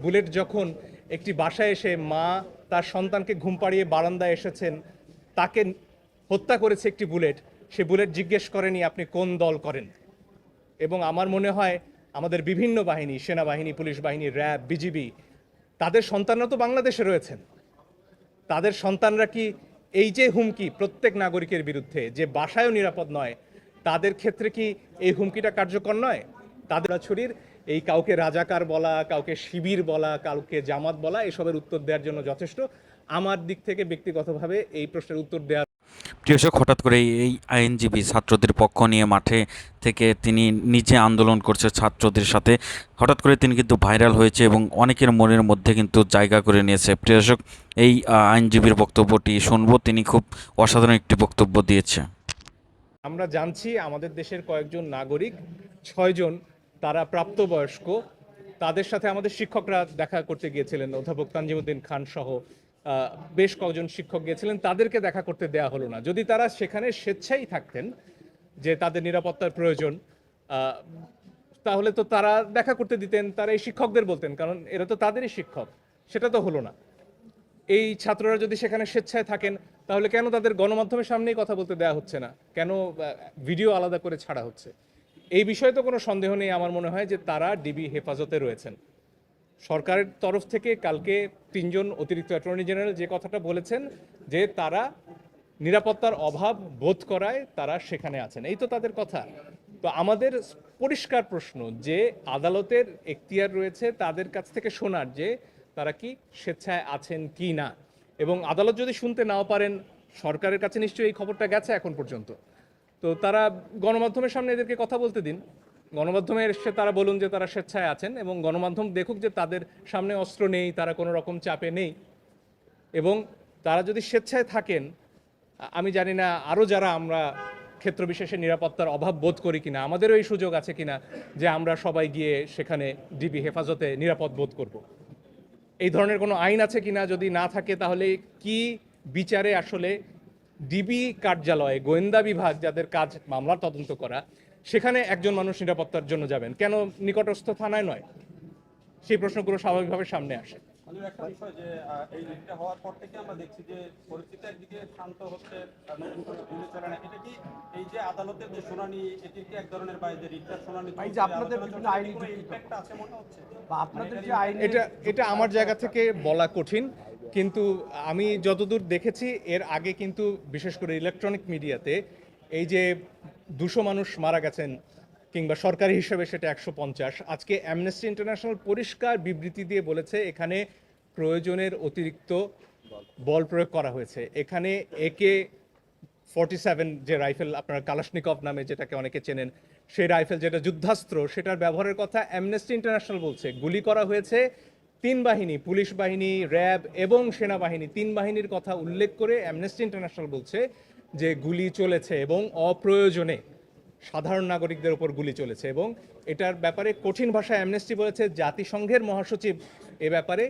Bullet যখন একটি বাসায় এসে মা তার সন্তানকে ঘুম পাড়িয়ে বারান্দায় এসেছেন, তাকে হত্যা করেছে একটি বুলেট, সে বুলেট জিজ্ঞেস করেনি আপনি কোন দল করেন। এবং আমার মনে হয় আমাদের বিভিন্ন বাহিনী, সেনাবাহিনী, পুলিশ বাহিনী, র্যাব, বিজিবি, তাদের সন্তানরা তো বাংলাদেশে রয়েছেন। তাদের সন্তানরা কি এই যে হুমকি প্রত্যেক নাগরিকের বিরুদ্ধে, যে বাসায়ও নিরাপদ নয়, তাদের ক্ষেত্রে কি এই হুমকিটা কার্যকর নয়? তাদের ছড়ির এই কাউকে রাজাকার বলা, কাউকে শিবির বলা, কাউকে জামাত বলা, এসবের উত্তর দেওয়ার জন্য যথেষ্ট। আমার দিক থেকে ব্যক্তিগতভাবে এই প্রশ্নের উত্তর দেওয়ার প্রিয়শক, হঠাৎ করে এই আইনজীবী ছাত্রদের পক্ষ নিয়ে মাঠে থেকে তিনি নিজে আন্দোলন করছে ছাত্রদের সাথে, হঠাৎ করে তিনি কিন্তু ভাইরাল হয়েছে এবং অনেকের মনের মধ্যে কিন্তু জায়গা করে নিয়েছে। প্রিয়শক, এই আইনজীবীর বক্তব্যটি শুনবো, তিনি খুব অসাধারণ একটি বক্তব্য দিয়েছে। আমরা জানছি আমাদের দেশের কয়েকজন নাগরিক, 6 জন, তারা প্রাপ্তবয়স্ক, তাদের সাথে আমাদের শিক্ষকরা দেখা করতে গিয়েছিলেন, অধ্যাপক তানজিমুদ্দিন খান সহ বেশ কয়েকজন শিক্ষক গিয়েছিলেন, তাদেরকে দেখা করতে দেয়া হলো না। যদি তারা সেখানে স্বেচ্ছাই থাকতেন যে তাদের নিরাপত্তার প্রয়োজন, তাহলে তো তারা দেখা করতে দিতেন, তারা এই শিক্ষকদের বলতেন, কারণ এরা তো তাদেরই শিক্ষক। সেটা তো হলো না। এই ছাত্ররা যদি সেখানে স্বেচ্ছায় থাকেন, তাহলে কেন তাদের গণমাধ্যমের সামনেই কথা বলতে দেওয়া হচ্ছে না? কেন ভিডিও আলাদা করে ছাড়া হচ্ছে? এই বিষয়ে তো কোনো সন্দেহ নেই আমার মনে হয় যে তারা ডিবি হেফাজতে রয়েছেন। সরকারের তরফ থেকে কালকে 3 জন অতিরিক্ত অ্যাটর্নি জেনারেল যে কথাটা বলেছেন যে তারা নিরাপত্তার অভাব বোধ করায় তারা সেখানে আছেন, এই তো তাদের কথা। তো আমাদের পরিষ্কার প্রশ্ন যে আদালতের এখতিয়ার রয়েছে তাদের কাছ থেকে শোনার যে তারা কি স্বেচ্ছায় আছেন কি না। এবং আদালত যদি শুনতে নাও পারেন, সরকারের কাছে নিশ্চয়ই এই খবরটা গেছে এখন পর্যন্ত, তো তারা গণমাধ্যমের সামনে এদেরকে কথা বলতে দিন। গণমাধ্যমে এসে তারা বলুন যে তারা স্বেচ্ছায় আছেন, এবং গণমাধ্যম দেখুক যে তাদের সামনে অস্ত্র নেই, তারা কোনো রকম চাপে নেই। এবং তারা যদি স্বেচ্ছায় থাকেন, আমি জানি না আরও যারা আমরা ক্ষেত্র বিশেষে নিরাপত্তার অভাব বোধ করি কিনা, আমাদেরও এই সুযোগ আছে কিনা যে আমরা সবাই গিয়ে সেখানে ডিবি হেফাজতে নিরাপদ বোধ করব। এই ধরনের কোনো আইন আছে কিনা, যদি না থাকে তাহলে কি বিচারে আসলে ডিবি কার্যালয়ে, গোয়েন্দা বিভাগ যাদের কাজ মামলার তদন্ত করা, সেখানে একজন মানুষ নিরাপত্তার জন্য যাবেন কেন, নিকটস্থ থানায় নয়? সেই প্রশ্নগুলো স্বাভাবিকভাবে সামনে আসে। একটা বিষয় যে এই রিটটা হওয়ার পর থেকে আমরা দেখছি যে পরিস্থিতি একদিকে শান্ত হচ্ছে, নতুন করে গুলি চলে না। এটা কি এই যে আদালতের যে শুনানি, এটি কি এক ধরনের যে রিটটার শুনানি এই যে আপনাদের বিভিন্ন আইনি ইমপ্যাক্ট আছে মনে হচ্ছে, বা আপনাদের যে আইনি এটা আমার জায়গা থেকে বলা কঠিন, কিন্তু আমি যতদূর দেখেছি এর আগে কিন্তু বিশেষ করে ইলেকট্রনিক মিডিয়াতে এই যে 200 মানুষ মারা গেছেন, কিংবা সরকারি হিসেবে সেটা 150, আজকে অ্যামনেস্টি ইন্টারন্যাশনাল পরিষ্কার বিবৃতি দিয়ে বলেছে এখানে প্রয়োজনের অতিরিক্ত বল প্রয়োগ করা হয়েছে। এখানে AK-47 যে রাইফেল, আপনারা কালাশনিকভ নামে যেটাকে অনেকে চেনেন, সেই রাইফেল যেটা যুদ্ধাস্ত্র, সেটার ব্যবহারের কথা অ্যামনেস্টি ইন্টারন্যাশনাল বলছে। গুলি করা হয়েছে 3 বাহিনী, পুলিশ বাহিনী, র্যাব এবং সেনাবাহিনী, 3 বাহিনীর কথা উল্লেখ করে অ্যামনেস্টি ইন্টারন্যাশনাল বলছে যে গুলি চলেছে এবং অপ্রয়োজনে সাধারণ নাগরিকদের উপর গুলি চলেছে। এবং এটার ব্যাপারে কঠিন ভাষায় অ্যামনেস্টি বলেছে জাতিসংঘের মহাসচিব এ ব্যাপারে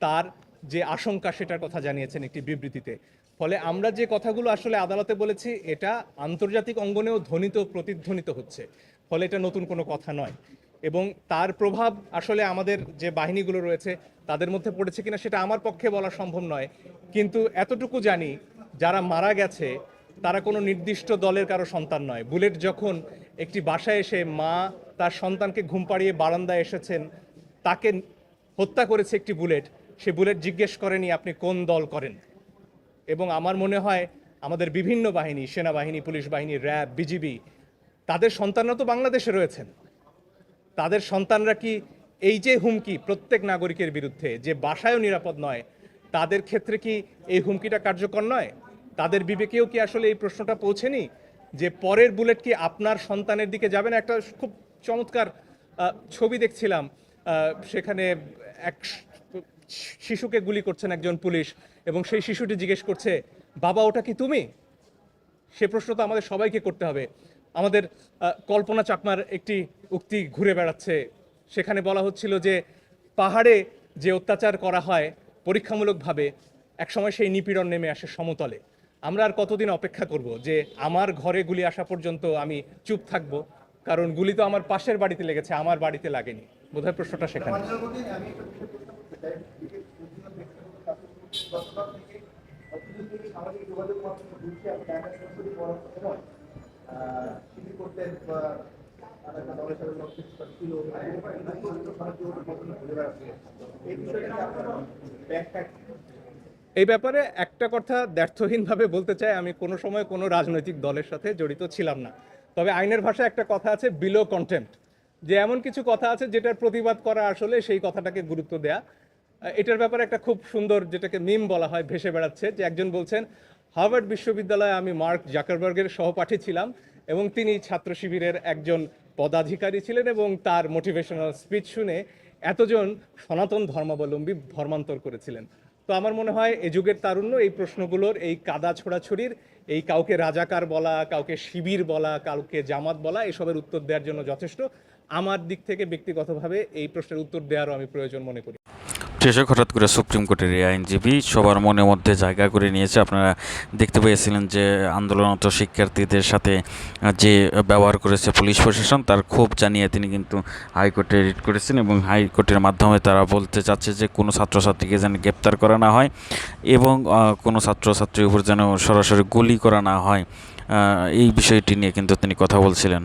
তার যে আশঙ্কা সেটার কথা জানিয়েছেন একটি বিবৃতিতে। ফলে আমরা যে কথাগুলো আসলে আদালতে বলেছি এটা আন্তর্জাতিক অঙ্গনেও ধ্বনিত প্রতিধ্বনিত হচ্ছে, ফলে এটা নতুন কোনো কথা নয়। এবং তার প্রভাব আসলে আমাদের যে বাহিনীগুলো রয়েছে তাদের মধ্যে পড়েছে কিনা সেটা আমার পক্ষে বলা সম্ভব নয়, কিন্তু এতটুকু জানি যারা মারা গেছে তারা কোনো নির্দিষ্ট দলের কারো সন্তান নয়। বুলেট যখন একটি বাসায় এসে মা তার সন্তানকে ঘুম পাড়িয়ে বারান্দায় এসেছেন, তাকে হত্যা করেছে একটি বুলেট, সে বুলেট জিজ্ঞেস করেনি আপনি কোন দল করেন। এবং আমার মনে হয় আমাদের বিভিন্ন বাহিনী, সেনাবাহিনী, পুলিশ বাহিনী, র্যাব, বিজিবি, তাদের সন্তানরা তো বাংলাদেশে রয়েছেন। তাদের সন্তানরা কি এই যে হুমকি প্রত্যেক নাগরিকের বিরুদ্ধে, যে বাসায়ও নিরাপদ নয়, তাদের ক্ষেত্রে কি এই হুমকিটা কার্যকর নয়? তাদের বিবেকেও কি আসলে এই প্রশ্নটা পৌঁছেনি যে পরের বুলেট কি আপনার সন্তানের দিকে যাবে না? একটা খুব চমৎকার ছবি দেখছিলাম, সেখানে এক শিশুকে গুলি করছেন একজন পুলিশ, এবং সেই শিশুটি জিজ্ঞেস করছে বাবা ওটা কি তুমি? সে প্রশ্ন তো আমাদের সবাইকে করতে হবে। আমাদের কল্পনা চাকমার একটি উক্তি ঘুরে বেড়াচ্ছে, সেখানে বলা হচ্ছিল যে পাহাড়ে যে অত্যাচার করা হয় পরীক্ষামূলকভাবে, একসময় সেই নিপীড়ন নেমে আসে সমতলে। আমরা আর কতদিন অপেক্ষা করব যে আমার ঘরে গুলি আসা পর্যন্ত আমি চুপ থাকব? কারণ গুলি তো আমার পাশের বাড়িতে লেগেছে, আমার বাড়িতে লাগেনি। বোধহয় প্রশ্নটা সেখানে। সামাজিক যোগাযোগ মাধ্যমে ঘুরছে আপনি শিবির করতেন বা দলের সাথে ছিল এই বিষয়টা আপনার ব্যাখ্যা কি? এই ব্যাপারে একটা কথা দ্ব্যর্থহীনভাবে বলতে চাই, আমি কোনো সময় কোনো রাজনৈতিক দলের সাথে জড়িত ছিলাম না। তবে আইনের ভাষায় একটা কথা আছে, বিলো কন্টেম্পট, যে এমন কিছু কথা আছে যেটার প্রতিবাদ করা আসলে সেই কথাটাকে গুরুত্ব দেয়া। এটার ব্যাপারে একটা খুব সুন্দর, যেটাকে মিম বলা হয়, ভেসে বেড়াচ্ছে, যে একজন বলছেন হার্ভার্ড বিশ্ববিদ্যালয়ে আমি মার্ক জাকারবার্গের সহপাঠী ছিলাম এবং তিনি ছাত্র শিবিরের একজন পদাধিকারী ছিলেন এবং তার মোটিভেশনাল স্পিচ শুনে এতজন সনাতন ধর্মাবলম্বী ধর্মান্তর করেছিলেন। তো আমার মনে হয় এ যুগের তারুণ্য এই প্রশ্নগুলোর, এই কাদা ছোড়াছড়ির, এই কাউকে রাজাকার বলা, কাউকে শিবির বলা, কাউকে জামাত বলা, এসবের উত্তর দেওয়ার জন্য যথেষ্ট। আমার দিক থেকে ব্যক্তিগতভাবে এই প্রশ্নের উত্তর দেওয়ারও আমি প্রয়োজন মনে করি। কৃষক হঠাৎ করে সুপ্রিম কোর্টের এই আইনজীবী সবার মনের মধ্যে জায়গা করে নিয়েছে। আপনারা দেখতে পেয়েছিলেন যে আন্দোলনরত শিক্ষার্থীদের সাথে যে ব্যবহার করেছে পুলিশ প্রশাসন, তার ক্ষোভ জানিয়ে তিনি কিন্তু হাইকোর্টে রিট করেছেন এবং হাইকোর্টের মাধ্যমে তারা বলতে চাচ্ছে যে কোনো ছাত্রছাত্রীকে যেন গ্রেপ্তার করা না হয় এবং কোনো ছাত্রছাত্রীর উপর যেন সরাসরি গুলি করা না হয়। এই বিষয়টি নিয়ে কিন্তু তিনি কথা বলছিলেন।